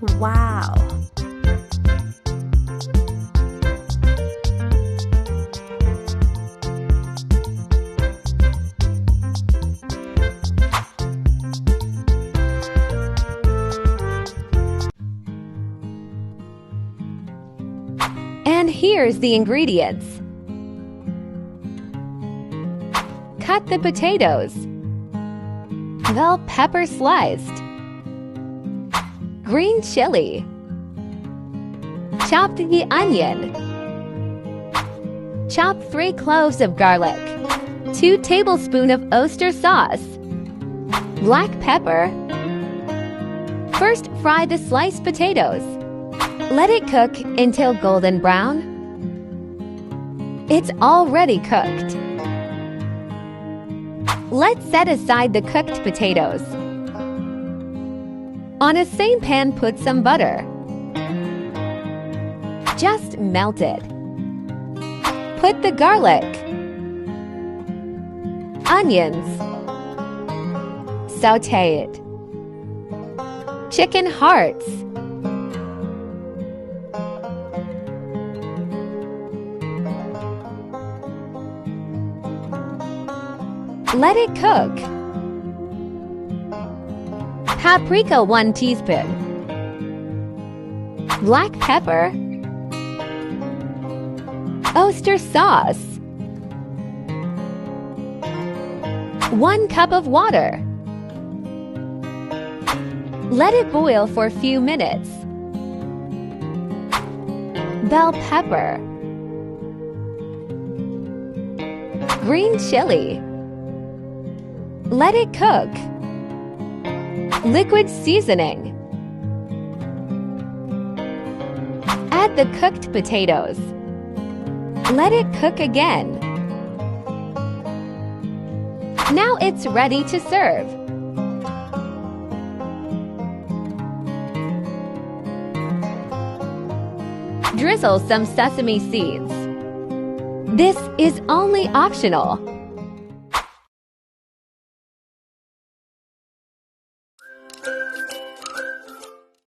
Wow! And here's the ingredients. Cut the potatoes. Bell pepper sliced. Green chili. Chop the onion. Chop 3 cloves of garlic. 2 tablespoons of oaster sauce. Black pepper. First, fry the sliced potatoes. Let it cook until golden brown. It's already cooked. Let's set aside the cooked potatoes. On a same pan, put some butter. Just melt it. Put the garlic, onions, saute it. Chicken hearts. Let it cook. Paprika 1 teaspoon. Black pepper. Oaster sauce. 1 cup of water. Let it boil for a few minutes. Bell pepper. Green chili. Let it cook. Liquid seasoning. Add the cooked potatoes. Let it cook again. Now it's ready to serve. Drizzle some sesame seeds. This is only optional.